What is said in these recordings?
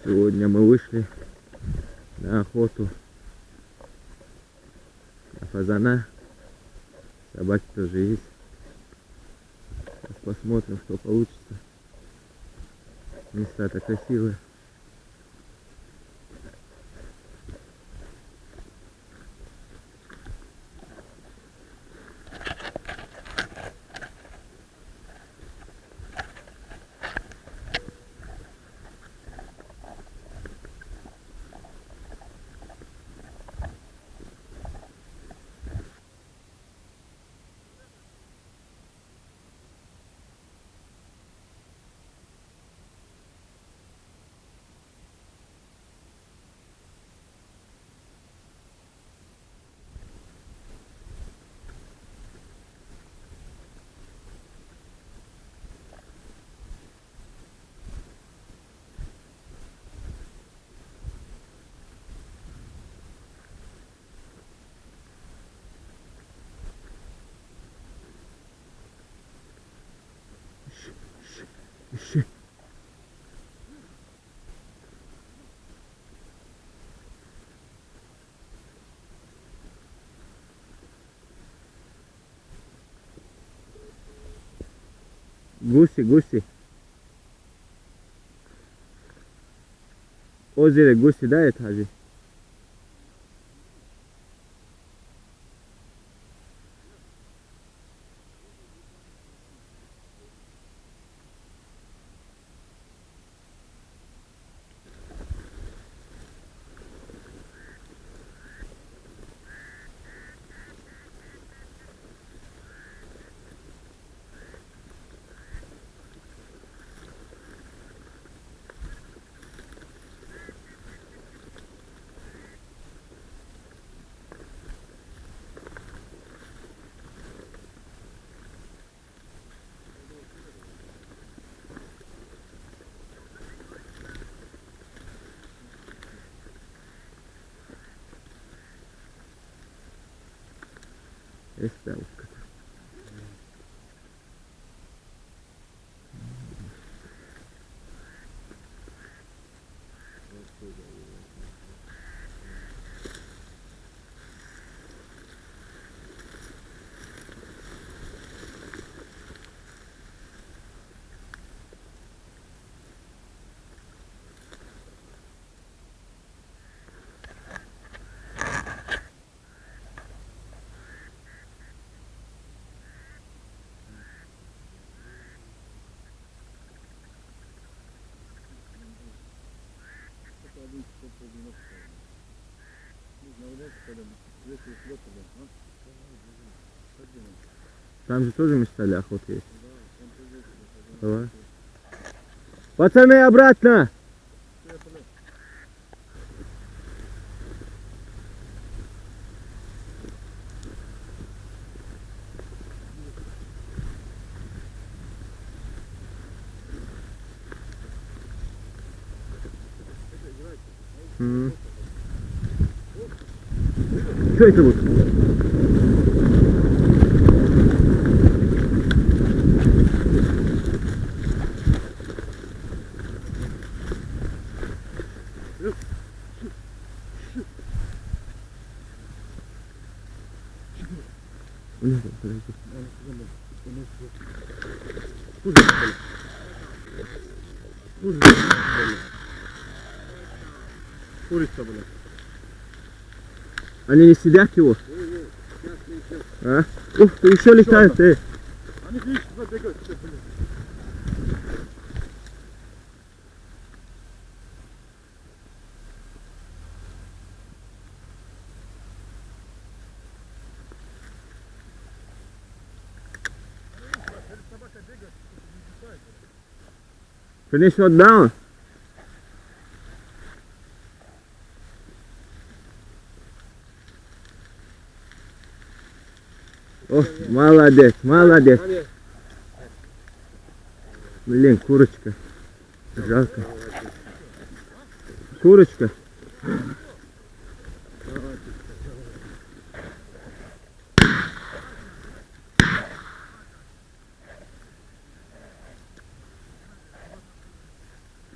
Сегодня мы вышли на охоту на фазана. Собаки тоже есть. Сейчас посмотрим, что получится. Места-то красивые. Ищи. Гуси. Озеро гуси, да, это Хази? Esta busca. Там же тоже места для охоты есть. Давай. Пацаны, обратно! Что это будет? Курица, блядь. Они не сидят его? А? Ух, ты еще летает, Они видишь, забегают, блядь. Finish not down. О, молодец. Блин, курочка. Жалко. Курочка.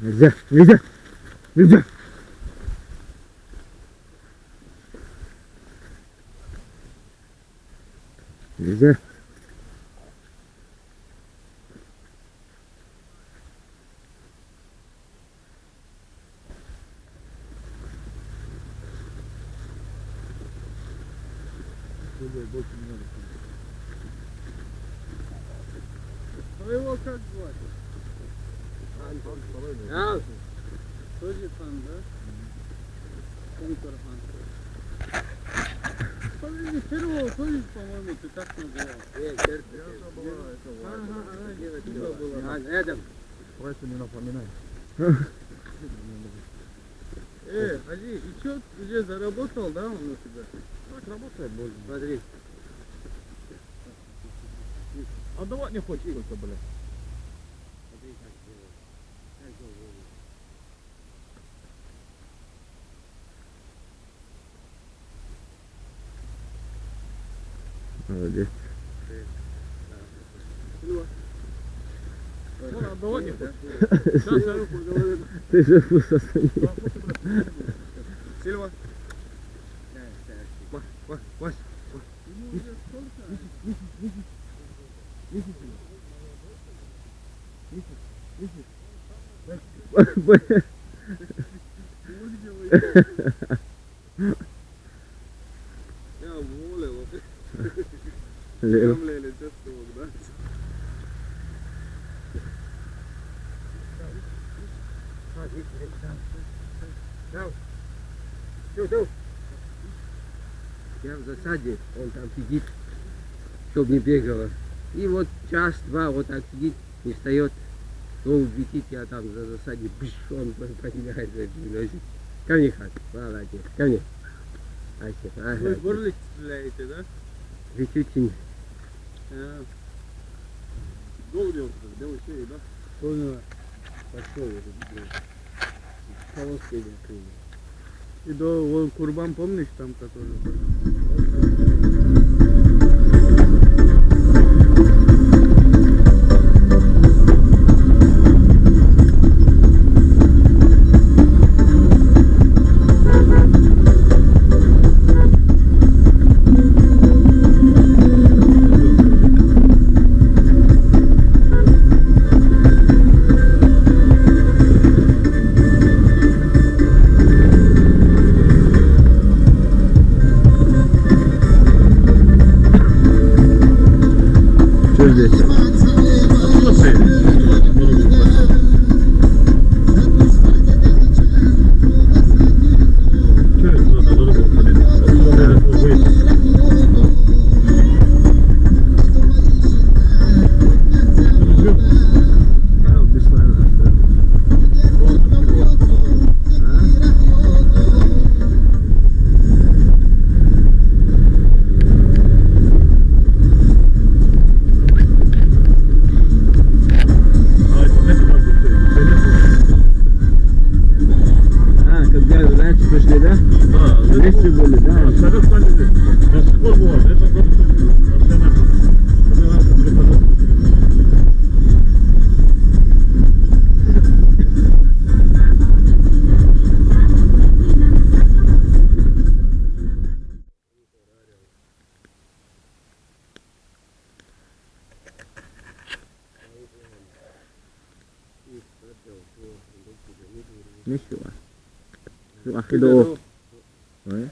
Нельзя. Нельзя. Нельзя. А его как звать? А, Тоже Хан, да? Контур Хан. Подожди, первого тоже, по-моему, ты так называл. Рядом. Просто не напоминай. Хаджи, и что, уже заработал, да, он у тебя? Так работает, боже. Смотри. А давай не хочешь только, блядь. Смотри, как делает. Как делает. Молодец. Ну, а давай не хочешь. Сейчас руку говорю. Ты же вкусно стоишь. Сильва. Вась. Лев. Я в засаде, он там сидит, чтобы не бегала. И вот час-два вот так сидит, не встает. Долг летит, я там за засаде, бш, он поднимается, приносит. Ко мне, Хат, молодец, ко мне. Ася, Вы ага. в горле стреляете, да? Чуть-чуть. Долго он белый шеи, да? Поняла. Пошел я тут, полоски не открыли. И до вон Курбан, помнишь, там который? Что здесь? Когда раньше пришли, да? Вместе были, да? Ничего. Ахидо. Ой.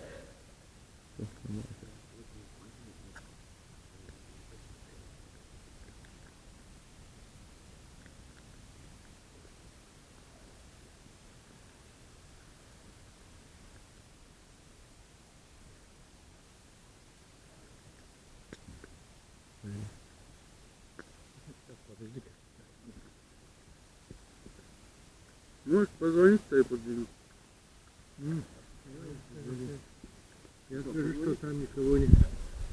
Можешь позвонить, что я подвину? Я скажу, что там никого нет.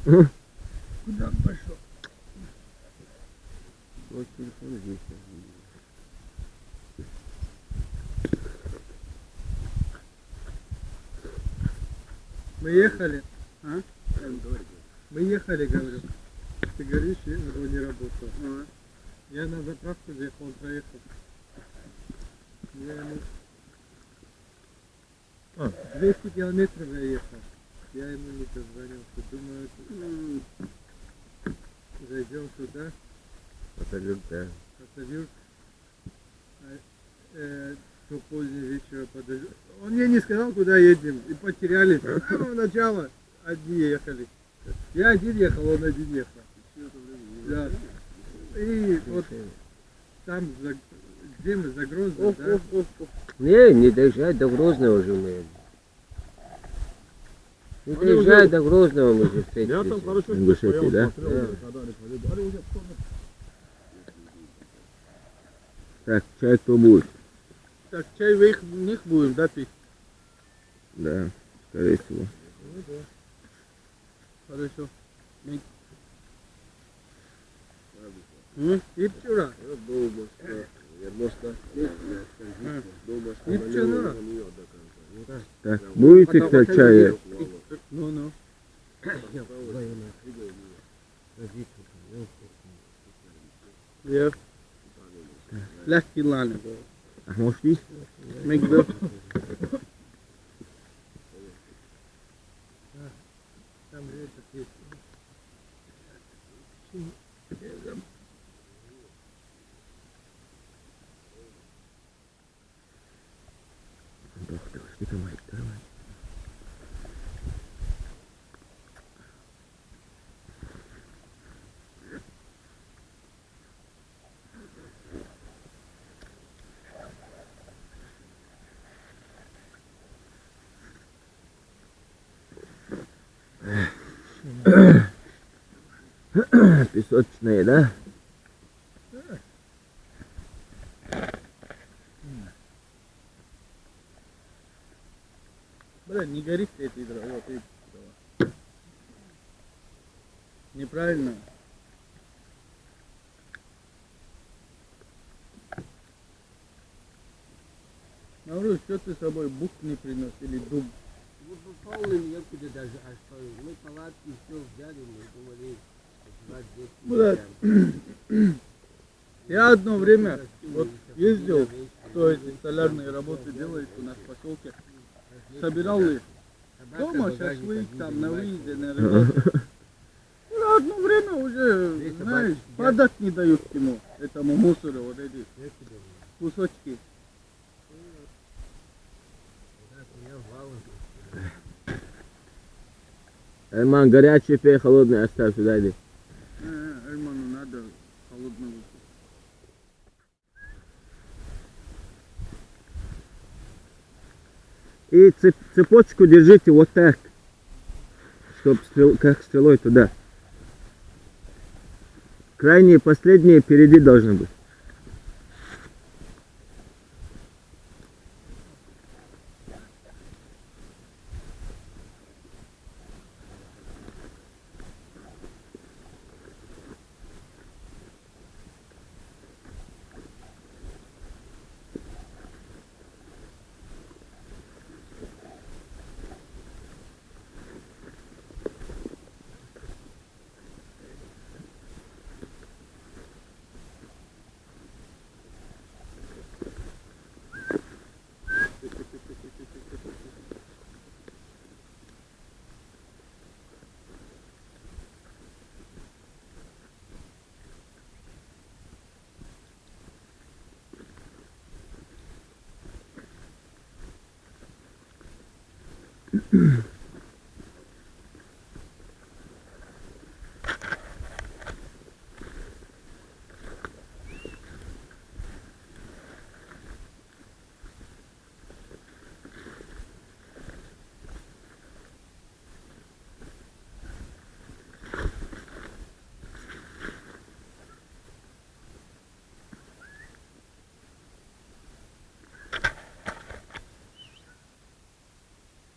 Куда он пошел? Вот телефон здесь. Мы ехали. А? Мы ехали, говорю. Ты говоришь, я его не работал. Я на заправку заехал, он проехал. Я ему 200 километров я ехал. Я ему не дозвонился. Думаю, зайдем сюда, Аталюк, да. Аталюк, до позднего вечера подожду. Он мне не сказал, куда едем, и потерялись. С самого начала одни ехали. Я один ехал, он один ехал. Да. И вот там, где мы, за Грозным, да? Не доезжать до Грозного уже мы. Не доезжать до Грозного мы же встретились. Я там хорошо Ингушетии, да? Да. Так, чай кто будет? Так, чай вы у них будем, да, пить? Да, скорее всего. Ну да. Хорошо. И вчера. И вчера. Так, будете кто чая? Ну. Я. Легкий ланы. А может есть? Мигдо. Там этот есть. Доктор, что ты мать, давай. Песочные, да? Бля, не горит эти дрова. Вот эти дрова. Неправильно. Навруз, что ты с собой бук не принес или дуб? Вот полный некуда даже оставить. Мы палатки все взяли, мы думали, Бля, я одно время вот ездил, кто эти столярные работы делает у нас в поселке. Собирал их. Дома шашлык, там на выезде, на рыбалке. Ну, одно время уже, знаешь, подать не дают ему, этому мусору, вот эти кусочки. Альман, горячий пей, холодный оставь сюда иди. Альману надо холодного. И цепочку держите вот так, чтобы как стрелой туда. Крайние, последние впереди должны быть.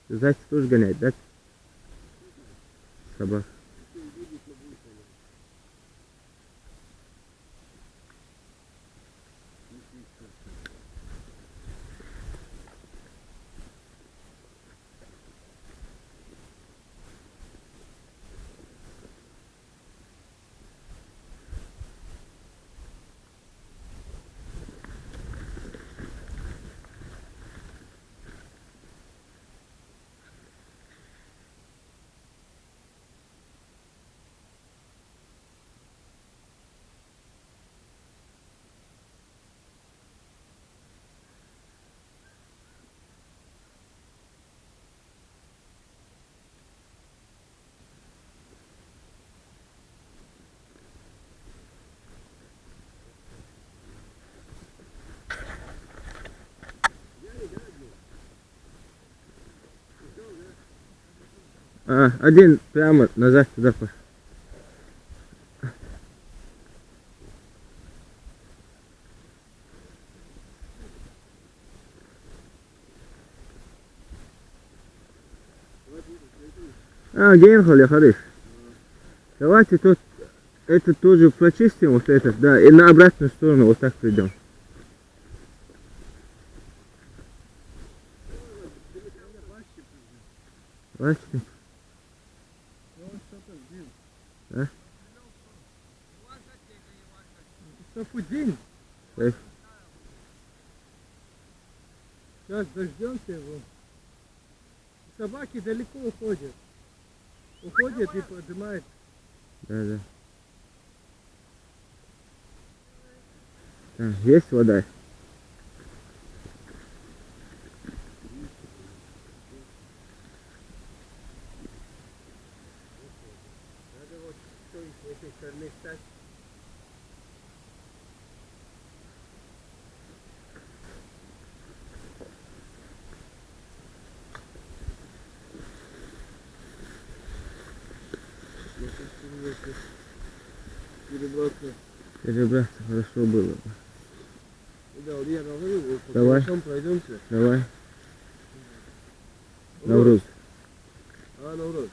Зайца тоже гонять, да? Собак. Один прямо назад туда пошел. Генхоль, я хорош. Давайте тут это тоже прочистим, вот этот, да, и на обратную сторону вот так придем. Бачите? А? Сафудин. Эх. Сейчас дождемся его. Собаки далеко уходят. Уходят и поднимают. Да. Так, есть вода? Надо вот с этой стороны встать. Перебраться хорошо было бы. Да, вот я говорю, вот по Давай. хорошому пройдемся. Давай. Навруз. Навруз.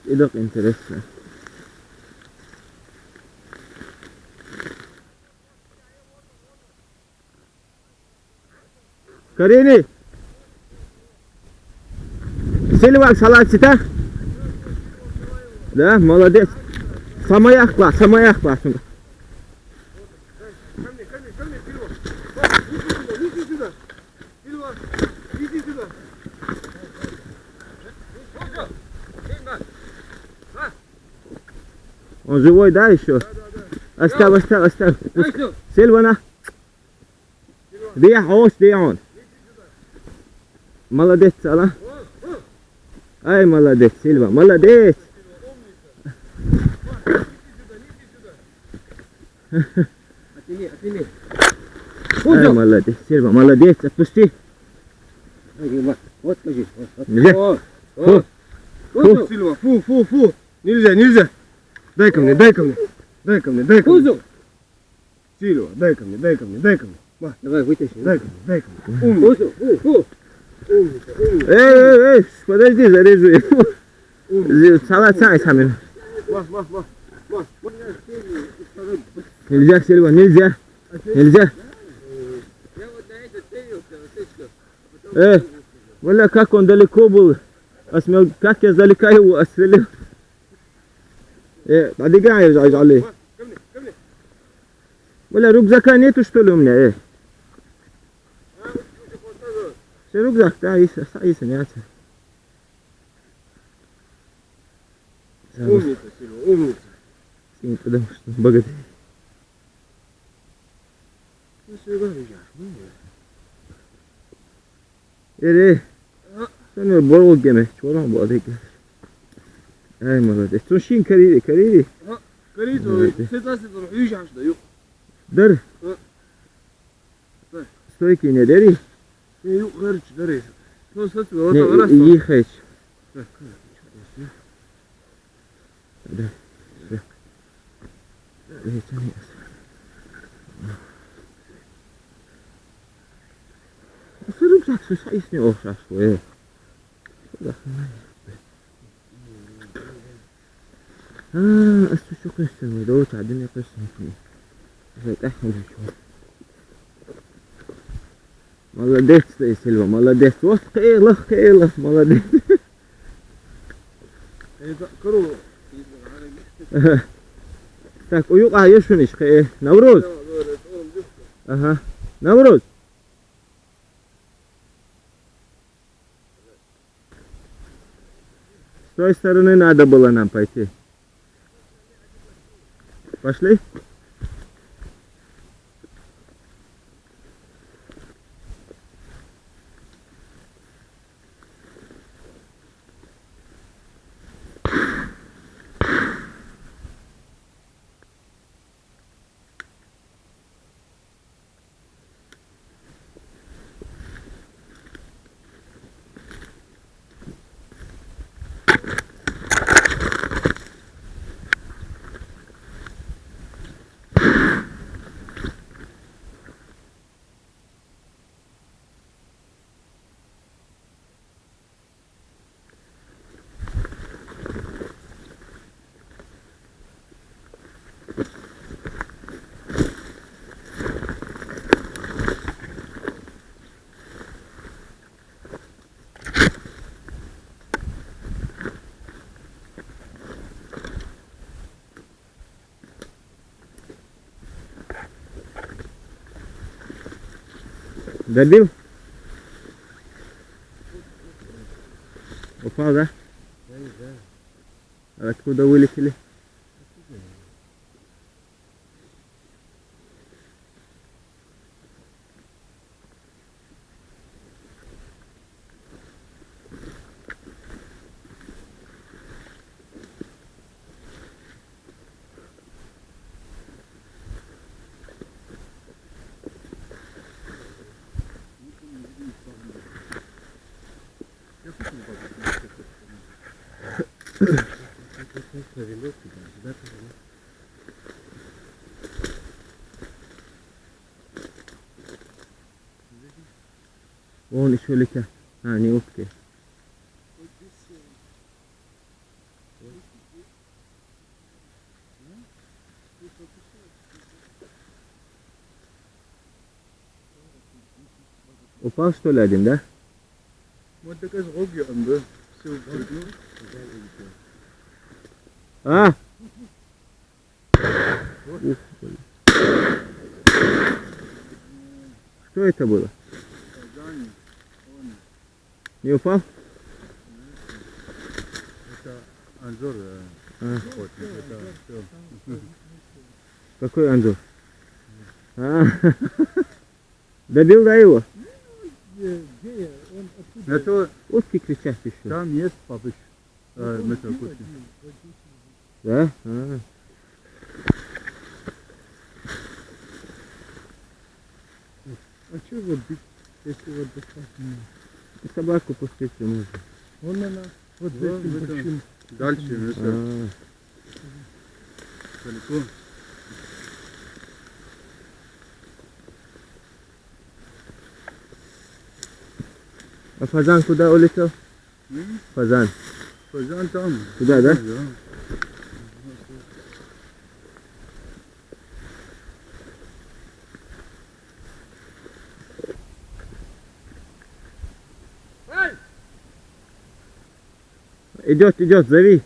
Идок интересно. Карини! Сильван салатита? Да, молодец. Самая класс. Ко мне, Сильва. Иди сюда. Сильва, иди сюда. Он живой, да, еще? Оставь. Сильвана. Где он? Молодец, Сала. Ай, молодец, Сильва, молодец. Отмени. Ай, молодец, Сильва, молодец, отпусти. Вот, скажи. Нельзя. Фу, Сильва, фу. Нельзя. Дай ко мне. Сильва, дай ко мне. Давай, вытащи. Дай ко мне. Умница. Эй, подожди, зарежу его. Салат сами. Ма. Нельзя, Сильва, нельзя. Я вот на это целился, вот это. Бля, как он далеко был. Как я издалека его отстрелил. Подыгай, Ali. Ко мне. Бля, рюкзака нету, что ли, у меня, Все, рюкзак, да, есть, снятся. Умница, Сильва, умница. Потому что богатырь. Ну, Сильва, Sen borul gene. Çoğdan bu adı. Ay молодец. Тушин карири. Корито, сетаситон, уезжаешь-то, yok. Dur. Стойки не дери. Yok, karıcı, darayız. Ну, сетаситон, вот так раз. Не ехать. Да. Rüksek sayısını okşaşlı. أسوشو قصة ودو تعدني قصة فيه فتحهم شوي молодец ты, Сильва, молодец. Вот قيلة молодец. Корову. Так, уюк ешуниш Навруз. Ага. Навруз. С той стороны надо было нам пойти. Пошли? Добил? Упал, да? Я не знаю. А откуда вылетели? Вон еще летят. А, не утки. Упал что ли один, да? Вот такая сроги, он, да? Все прыгнул. А! Что это было? Не упал? Это Анзор. Это все. Какой Анзор? А, добил, да, его? Это Утки кричат еще. там есть папыч. Метр кучи. Да? А. А что вот бить, если вот достаточно? Собаку пустить можно. Вон она, вот за этим большим. Дальше, метр. А. Далеко. А фазан куда улетел? Фазан. Фазан там. Туда, да? Да. Идет, идет, зови.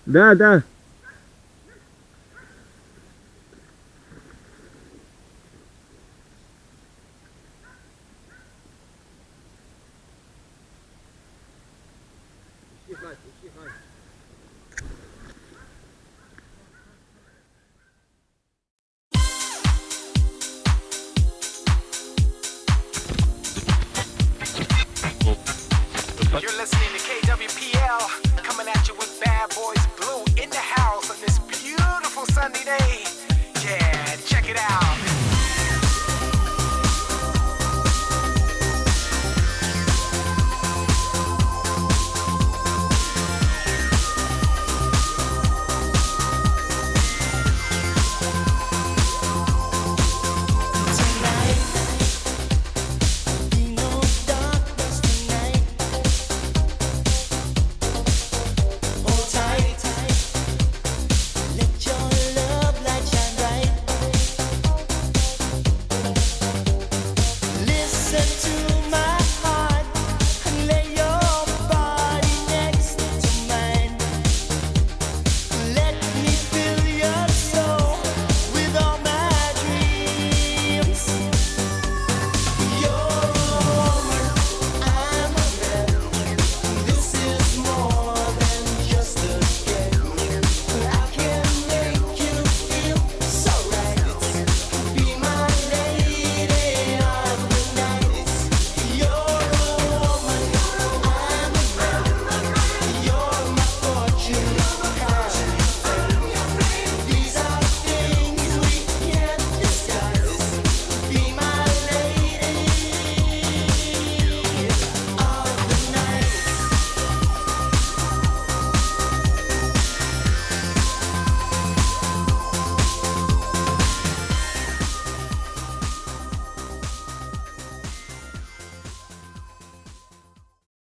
Да, да. Ищи, Хань, ищи, Хань.